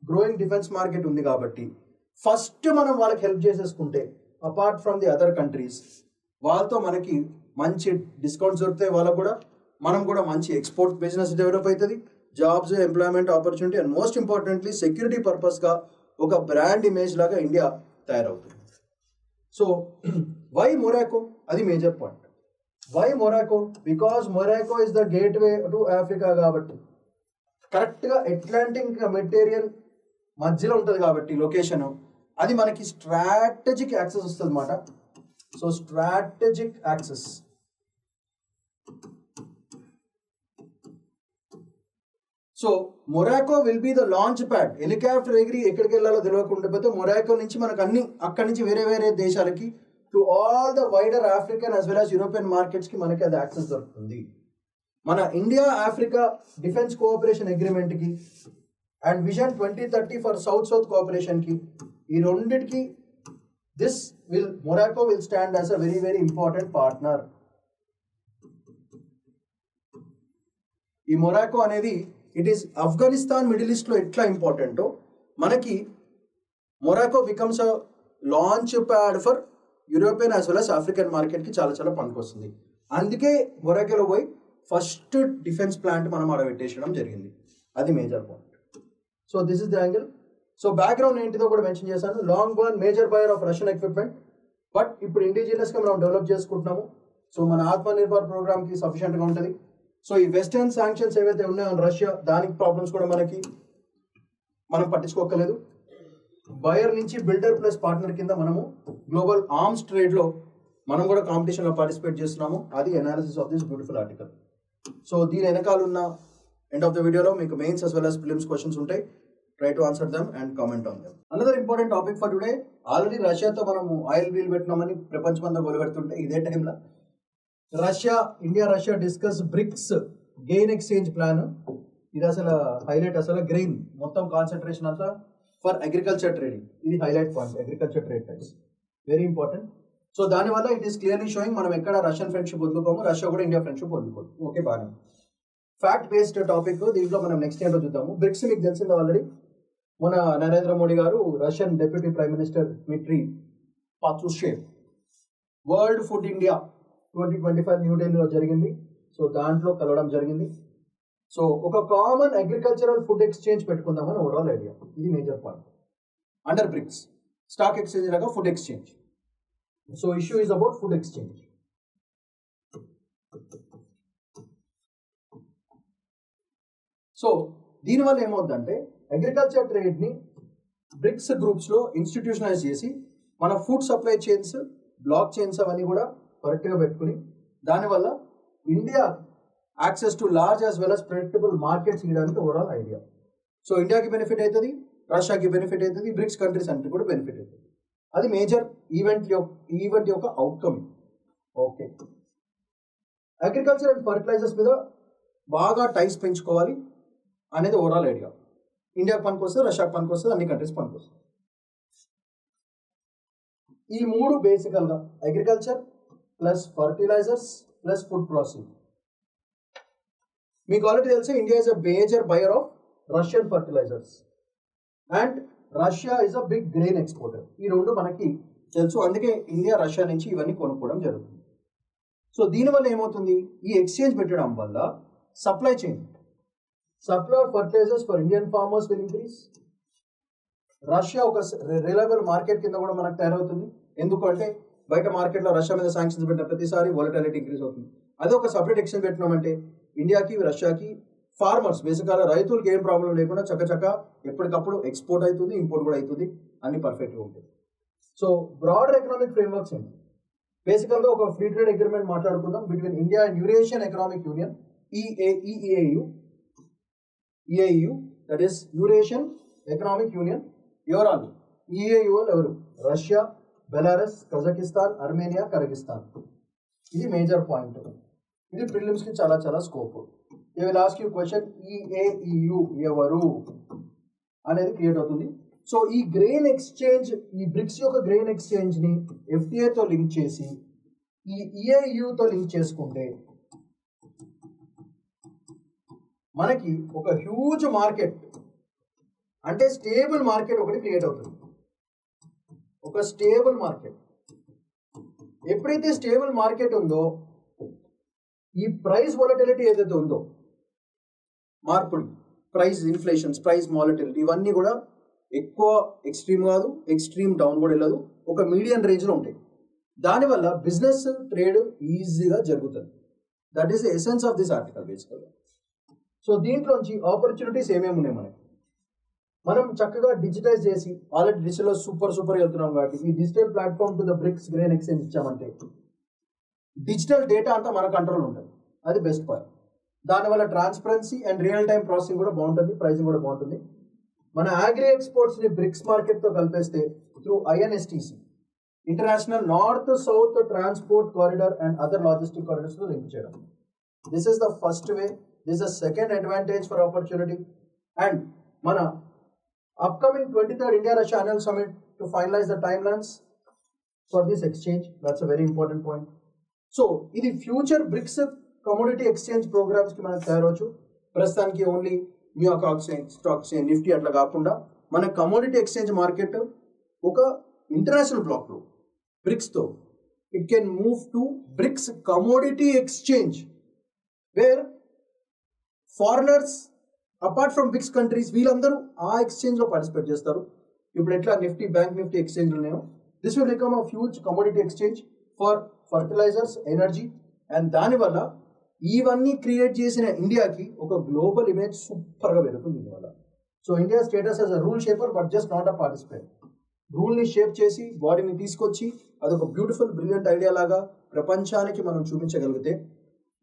growing defense market undi kabatti first manam వాళ్ళకి help చేసేసుకుంటే apart from the other countries వాళ్ళతో మనకి మంచి discounts దొరుకుతాయి. వాళ్ళకు కూడా మనం కూడా మంచి ఎక్స్పోర్ట్ బిజినెస్ డెవలప్ అవుతుంది. Jobs, employment opportunity and most importantly security పర్పస్గా ఒక బ్రాండ్ ఇమేజ్ లాగా ఇండియా తయారవుతుంది. So why Morocco? అది major point. Why Morocco? Because Morocco is the gateway to Africa కాబట్టి, కరెక్ట్గా అట్లాంటిక్ మెటీరియల్ మధ్యలో ఉంటుంది కాబట్టి లొకేషన్, అది మనకి స్ట్రాటజిక్ యాక్సెస్ వస్తుంది అన్నమాట. So strategic access. So Morocco will be the launch pad. Helicopter ఎగిరి ఎక్కడికి వెళ్ళాలో తెలియకుండా పోతే మొరాకో నుంచి మనకు అన్ని అక్కడి నుంచి వేరే వేరే దేశాలకి to all the wider African as well as European మార్కెట్స్కి మనకి అది యాక్సెస్ దొరుకుతుంది. మన ఇండియా ఆఫ్రికా డిఫెన్స్ కోఆపరేషన్ అగ్రిమెంట్కి and vision 2030 for south south కోఆపరేషన్కి, ఈ రెండింటికి Morocco will stand as a very very important partner. ఈ మొరాకో అనేది ఇట్ ఈస్ ఆఫ్ఘనిస్తాన్, మిడిల్ ఈస్ట్లో ఎట్లా ఇంపార్టెంటో మనకి Morocco becomes a launch pad for European as well as African మార్కెట్కి చాలా చాలా పనికొస్తుంది. అందుకే మొరాకోలో పోయి ఫస్ట్ డిఫెన్స్ ప్లాంట్ మనం ఆడ పెట్టేసడం జరిగింది. అది major point. So this is the angle. So background ఏంటిదో కూడా మెన్షన్ చేశాను. Long burn major buyer of Russian equipment, but ఇప్పుడు ఇండిజినియస్గా మనం డెవలప్ చేసుకుంటున్నాము. సో మన ఆత్మనిర్భర్ ప్రోగ్రామ్కి సఫిషియెంట్గా ఉంటుంది. సో ఈ వెస్టర్న్ శాంక్షన్స్ ఏవైతే ఉన్నాయో రష్యా, దానికి ప్రాబ్లమ్స్ కూడా మనం పట్టించుకోకలేదు. బయర్ నుంచి బిల్డర్ ప్లస్ పార్ట్నర్ కింద మనము గ్లోబల్ ఆర్మ్స్ ట్రేడ్లో మనం కూడా కాంపిటీషన్లో పార్టిసిపేట్ చేస్తున్నాము. అది analysis of this beautiful article. So దీని వెనకాల ఉన్న ఎండ్ ఆఫ్ ద వీడియోలో మీకు mains as well as prelims questions ఉంటాయి. Try to answer them and comment on them. Another important topic for today, already రష్యాతో మనము ఆయిల్ వీల్ పెట్టినామని ప్రపంచమంతా గొలగెడుతుంటే ఇదే టైంలో India Russia discuss BRICS grain exchange plan. ఇది అసలు హైలైట్. అసలు గ్రెయిన్ మొత్తం కాన్సన్ట్రేషన్ అంతా ఫర్ అగ్రికల్చర్ ట్రేడింగ్. ఇది highlight point, agriculture trade types very important. So దానివల్ల ఇట్ ఈస్ క్లియర్లీ షోయింగ్ మనం ఎక్కడ రష్యన్ ఫ్రెండ్షిప్ వదులుకోము, రష్యా కూడా ఇండియా ఫ్రెండ్షిప్ వదులుకోదు. ఓకే, బాగా ఫ్యాక్ట్ బేస్డ్ టాపిక్. దీంట్లో మనం నెక్స్ట్ ఏంటో చూద్దాము. బ్రిక్స్ మీకు తెలిసింది ఆల్రెడీ. మన నరేంద్ర మోడీ గారు Russian deputy prime minister Dmitry Patrushev world food India 2025 న్యూఢిల్లీలో జరిగింది. సో దాంట్లో కలవడం జరిగింది. సో ఒక కామన్ అగ్రికల్చరల్ ఫుడ్ ఎక్స్చేంజ్ పెట్టుకుందామని ఓవరాల్ ఐడియా. ఇది major point. Under BRICS stock exchange లాగా food exchange. So issue is about food exchange. So దీనివల్ల ఏమవుతుందంటే అగ్రికల్చర్ ట్రేడ్ని బ్రిక్స్ గ్రూప్స్లో ఇన్స్టిట్యూషనలైజ్ చేసి మన food supply chains, block chains అవన్నీ కూడా కరెక్ట్గా పెట్టుకుని దానివల్ల India access to large as well as predictable markets ఇవ్వడానికి ఓవరాల్ ఐడియా. సో ఇండియాకి బెనిఫిట్ అవుతుంది, రష్యాకి బెనిఫిట్ అవుతుంది, బ్రిక్స్ కంట్రీస్ అంటే కూడా బెనిఫిట్ అవుతుంది. అది మేజర్ ఈవెంట్ యొక్క outcome. Okay, agriculture and fertilisers మీద బాగా టైస్ పెంచుకోవాలి అనేది ఓవరాల్ ఐడియా. ఇండియాకి పనికి వస్తుంది, రష్యాకి పనికి వస్తుంది, అన్ని కంట్రీస్ పనికి వస్తుంది. ఈ మూడు బేసికల్గా agriculture plus fertilisers plus food processing. మీకు ఆల్రెడీ తెలిసి India is a major buyer of Russian fertilisers and Russia is a big grain exporter. ఈ రెండు మనకి తెలుసు, అందుకే ఇండియా రష్యా నుంచి ఇవన్నీ కొనుక్కోవడం జరుగుతుంది. సో దీనివల్ల ఏమవుతుంది, ఈ ఎక్స్చేంజ్ పెట్టడం వల్ల supply chain, supply of fertilisers for Indian farmers will increase. Russia ఒక రిలయబుల్ మార్కెట్ కింద కూడా మనకు తయారవుతుంది. ఎందుకంటే బయట మార్కెట్లో రష్యా మీద శాంక్షన్స్ పెట్టిన ప్రతిసారి వాలటిలిటీ ఇంక్రీజ్ అవుతుంది. అదే ఒక సపరేట్ ఎక్స్చేంజ్ పెట్టినామంటే ఇండియాకి రష్యాకి ఫార్మర్స్ బేసిక్గా రైతులకు ఏం ప్రాబ్లం లేకుండా చక్కచక్క ఎప్పటికప్పుడు ఎక్స్పోర్ట్ అవుతుంది, ఇంపోర్ట్ కూడా అవుతుంది, అన్ని పర్ఫెక్ట్గా ఉంటుంది. సో బ్రాడర్ ఎకనామిక్ ఫ్రేమ్వర్క్స్ ఏంటి? బేసికల్గా ఒక ఫ్రీ ట్రేడ్ అగ్రిమెంట్ మాట్లాడుకుందాం between India and Eurasian economic union EAU, that is Eurasian economic union. ఎవరాలు EAU వాళ్ళు ఎవరు? Russia, Belarus, Kazakhstan, Armenia, Kazakhstan. ఇది మేజర్ పాయింట్. ఇది ప్రిలిమ్స్కి చాలా చాలా scope. They will ask you question, EAU ఎవరు అనేది క్రియేట్ అవుతుంది. సో ఈ గ్రెయిన్ ఎక్స్చేంజ్, ఈ బ్రిక్స్ యొక్క గ్రెయిన్ ఎక్స్చేంజ్ని FTA లింక్ చేసి ఈ EAUతో లింక్ చేసుకుంటే మనకి ఒక హ్యూజ్ మార్కెట్, అంటే స్టేబుల్ మార్కెట్ ఒకటి క్రియేట్ అవుతుంది. ఒక స్టేబుల్ మార్కెట్. ఎప్పుడైతే స్టేబుల్ మార్కెట్ ఉందో, ఈ ప్రైస్ వాలటిలిటీ ఏదైతే ఉందో, మార్పులు, ప్రైస్ ఇన్ఫ్లేషన్స్, ప్రైస్ వాలటిలిటీ, ఇవన్నీ కూడా ఎక్కువ ఎక్స్ట్రీమ్ కాదు, ఎక్స్ట్రీమ్ డౌన్ కూడా వెళ్ళదు, ఒక మీడియం రేంజ్లో ఉంటాయి. దానివల్ల బిజినెస్ ట్రేడ్ ఈజీగా జరుగుతుంది. That is the essence of this article బేసికల్గా. సో దీంట్లోంచి ఆపర్చునిటీస్ ఏమేమి ఉన్నాయి మనకి? మనం చక్కగా డిజిటైజ్ చేసి ఆల్రెడీ డిజిటల్లో సూపర్ వెళ్తున్నాం కాబట్టి ఈ digital platform to the BRICS grain exchange ఇచ్చామంటే డిజిటల్ డేటా అంతా మన కంట్రోల్ ఉంటుంది. అది బెస్ట్ పాయింట్. దానివల్ల transparency and real time processing కూడా బాగుంటుంది, ప్రైసింగ్ కూడా బాగుంటుంది. మన అగ్రి ఎక్స్పోర్ట్స్ని బ్రిక్స్ మార్కెట్తో కలిపేస్తే through INSTC, international north south transport corridor and other logistic కారిడార్స్తో లింక్ చేయడం. This is the first way. This is second advantage for opportunity. And మన upcoming 23rd India-Russia annual summit to finalize the timelines for this exchange. That's a very important point. So, ఇది future BRICS commodity exchange ప్రోగ్రామ్స్కి మనకు తయారవచ్చు. ప్రస్తుతానికి only New York exchange, stock exchange, Nifty అట్లా కాకుండా మన commodity exchange market ఒక international బ్లాక్లో బ్రిక్స్తో it can move to BRICS commodity exchange, where foreigners apart from BRICS countries వీళ్ళందరూ ఆ ఎక్స్చేంజ్లో పార్టిసిపేట్ చేస్తారు. ఇప్పుడు ఎట్లా నిఫ్టీ, బ్యాంక్ నిఫ్టీ ఎక్స్చేంజ్ ఉన్నాయో, this will become a huge commodity exchange for fertilizers, energy. And దానివల్ల ఇవన్నీ క్రియేట్ చేసిన ఇండియాకి ఒక గ్లోబల్ ఇమేజ్ సూపర్గా పెరుగుతుంది దీనివల్ల. So India status as a rule shaper but just not a participate. రూల్ని షేప్ చేసి బాడీని తీసుకొచ్చి అదొక బ్యూటిఫుల్ బ్రిలియంట్ ఐడియా లాగా ప్రపంచానికి మనం చూపించగలిగితే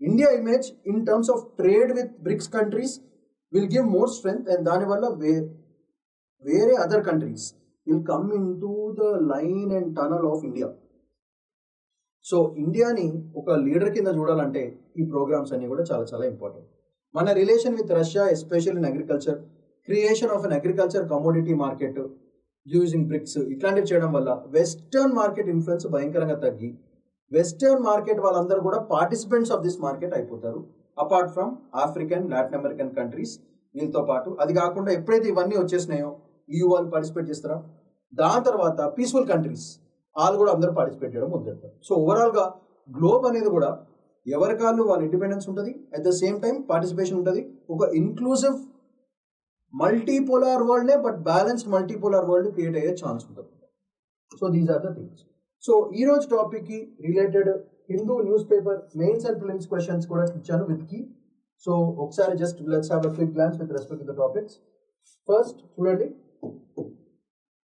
India image in terms of trade with BRICS countries will give more strength, and దానివల్ల వేరే other countries will come into the line and tunnel of India. So ఇండియాని ఒక లీడర్ కింద చూడాలంటే ఈ ప్రోగ్రామ్స్ అన్ని కూడా చాలా చాలా ఇంపార్టెంట్. మన relation with Russia, especial in agriculture, creation of an agriculture commodity market using BRICS, ఇట్లాంటివి చేయడం వల్ల వెస్టర్న్ మార్కెట్ ఇన్ఫ్లుయెన్స్ భయంకరంగా తగ్గి వెస్టర్న్ మార్కెట్ వాళ్ళందరూ కూడా పార్టిసిపెంట్స్ ఆఫ్ దిస్ మార్కెట్ అయిపోతారు. Apart from African, Latin American countries వీళ్ళతో పాటు. అది కాకుండా ఎప్పుడైతే ఇవన్నీ వచ్చేసినాయో EU వాళ్ళు పార్టిసిపేట్ చేస్తారా, దాని తర్వాత పీస్ఫుల్ కంట్రీస్ వాళ్ళు కూడా అందరూ పార్టిసిపేట్ చేయడం మొదలెడతారు. సో ఓవరాల్గా గ్లోబ్ అనేది కూడా ఎవరి కాళ్ళు వాళ్ళ ఇండిపెండెన్స్ ఉంటుంది, at the same time participation ఉంటుంది. ఒక ఇన్క్లూజివ్ మల్టీపోలార్ వరల్డ్నే but balanced multipolar world create అయ్యే ఛాన్స్ ఉంటుంది. So these are the things. So ఈ రోజు టాపిక్కి related Hindu news paper mains and prelims questions కూడా ఇచ్చాను విత్ కీ. సో ఒకసారి just let's have a quick glance with respect to the topics. First చూడండి,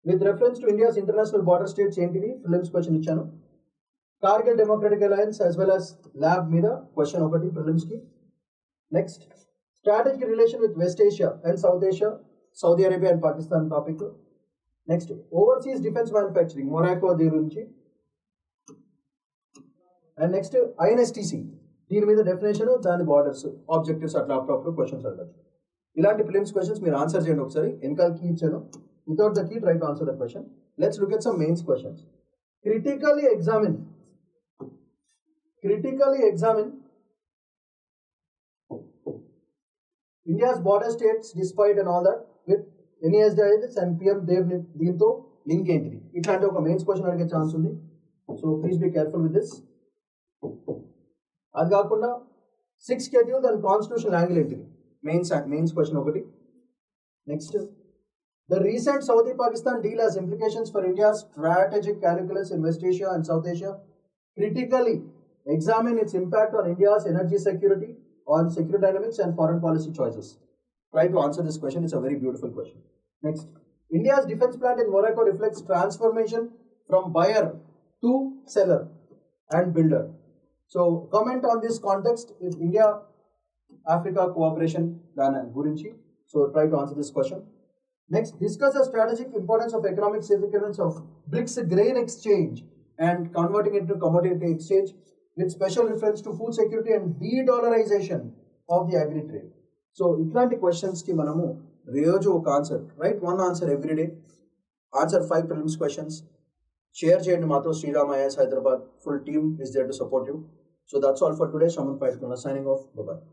with reference to India's international border states ఏంటివి prelims question ఇచ్చాను. Kargil democratic alliance as well as lab మీద question ఒకటి prelims కి. Next strategic relation with west Asia and south Asia, Saudi Arabia and Pakistan topic. Next overseas defence manufacturing, Morocco దీని గురించి. And next ఐఎన్ఎస్టీసీ, దీని మీద definition, దాని borders, objectives, అట్లా అప్పుడప్పుడు క్వశ్చన్స్ అడగచ్చు. ఇలాంటి ప్రిలిమ్స్ క్వశ్చన్స్ మీరు ఆన్సర్ చేయండి ఒకసారి. వెనకాల కీ ఇచ్చాను, without the key try to answer the question. Let's look at some mains questions. Critically examine India's border states despite and all that with NESDIS and PM Dev దీంతో link ఏంటిది, ఇట్లాంటి ఒక mains question అడిగే chance ఉంది. So please be careful with this. అది కాకుండా 6 schedule and constitutional angle ఏంటిది, mains question ఒకటి. Next the recent Saudi-Pakistan deal has implications for India's strategic calculus in West Asia and South Asia. Critically examine its impact on India's energy security, on security dynamics and foreign policy choices. Try to answer this question. It's a very beautiful question. Next, India's defense plant in Morocco reflects transformation from buyer to seller and builder. So comment on this context with India-Africa cooperation gurinchi. So try to answer this question. Next, discuss the strategic importance of economic significance of BRICS grain exchange and converting it to commodity exchange with special reference to food security and de-dollarization of the agri-trade. So, itlanti questions ki manamu roju oka answer, write one answer every day, answer 5 prelims questions, share cheyandi mato Sriram IAS Hyderabad, full team is there to support you. So that's all for today. Shaman Paitkuna signing off. Bye bye.